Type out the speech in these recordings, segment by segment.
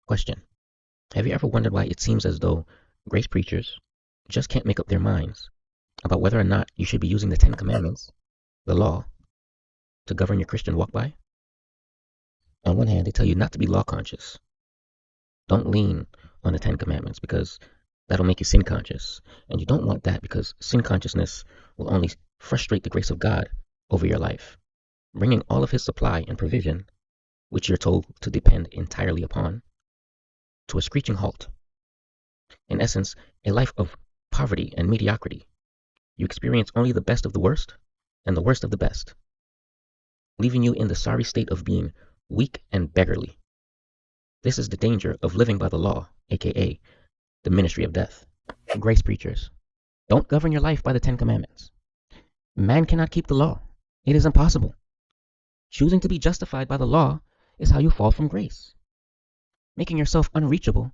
Question. Have you ever wondered why it seems as though grace preachers just can't make up their minds about whether or not you should be using the Ten Commandments, the law, to govern your Christian walk by? On one hand, they tell you not to be law conscious. Don't lean on the Ten Commandments because that'll make you sin conscious. And you don't want that because sin consciousness will only frustrate the grace of God over your life, bringing all of his supply and provision, which you're told to depend entirely upon, to a screeching halt. In essence, a life of poverty and mediocrity. You experience only the best of the worst and the worst of the best, leaving you in the sorry state of being weak and beggarly. This is the danger of living by the law, aka the ministry of death. Grace preachers, don't govern your life by the Ten Commandments. Man cannot keep the law. It is impossible. Choosing to be justified by the law is how you fall from grace, making yourself unreachable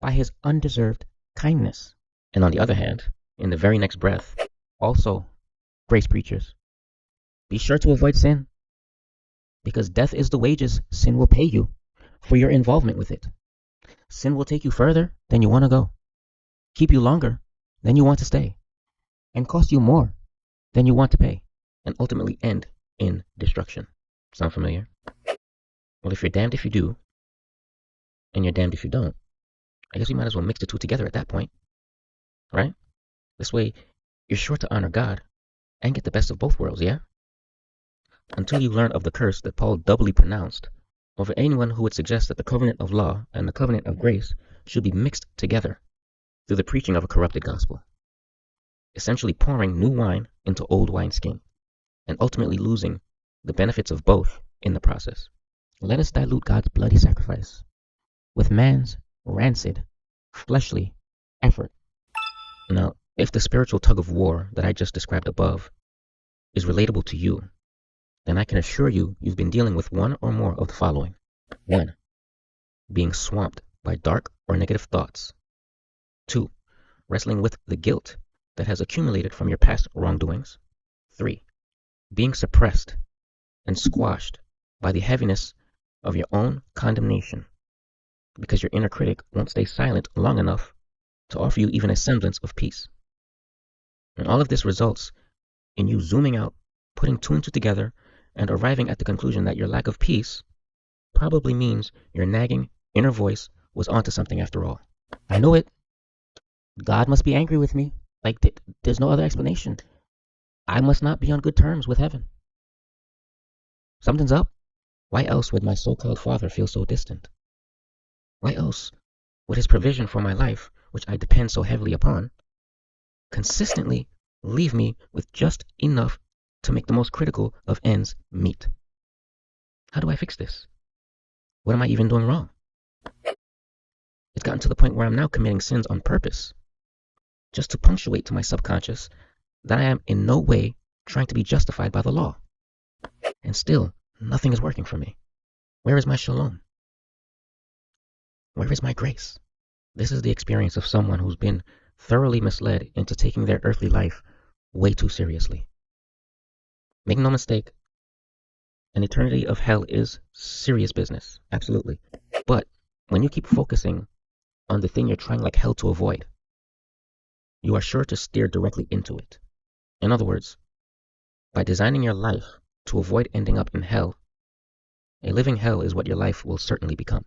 by his undeserved kindness. And on the other hand, in the very next breath, also, grace preachers, be sure to avoid sin, because death is the wages sin will pay you for your involvement with it. Sin will take you further than you want to go, keep you longer than you want to stay, and cost you more than you want to pay, and ultimately end in destruction. Sound familiar? Well, if you're damned if you do, and you're damned if you don't, I guess we might as well mix the two together at that point, right? This way, you're sure to honor God and get the best of both worlds, yeah? Until you learn of the curse that Paul doubly pronounced over anyone who would suggest that the covenant of law and the covenant of grace should be mixed together through the preaching of a corrupted gospel, essentially pouring new wine into old wineskin, and ultimately losing the benefits of both in the process. Let us dilute God's bloody sacrifice with man's rancid, fleshly effort. Now, if the spiritual tug of war that I just described above is relatable to you, then I can assure you you've been dealing with one or more of the following. 1. Being swamped by dark or negative thoughts. 2. Wrestling with the guilt that has accumulated from your past wrongdoings. 3. Being suppressed and squashed by the heaviness of your own condemnation, because your inner critic won't stay silent long enough to offer you even a semblance of peace. And all of this results in you zooming out, putting two and two together, and arriving at the conclusion that your lack of peace probably means your nagging inner voice was onto something after all. I know it. God must be angry with me. Like, there's no other explanation. I must not be on good terms with heaven. Something's up. Why else would my so-called father feel so distant? Why else would his provision for my life, which I depend so heavily upon, consistently leave me with just enough to make the most critical of ends meet? How do I fix this? What am I even doing wrong? It's gotten to the point where I'm now committing sins on purpose, just to punctuate to my subconscious that I am in no way trying to be justified by the law. And still, nothing is working for me. Where is my shalom? Where is my grace? This is the experience of someone who's been thoroughly misled into taking their earthly life way too seriously. Make no mistake, an eternity of hell is serious business, absolutely. But when you keep focusing on the thing you're trying like hell to avoid, you are sure to steer directly into it. In other words, by designing your life to avoid ending up in hell, a living hell is what your life will certainly become.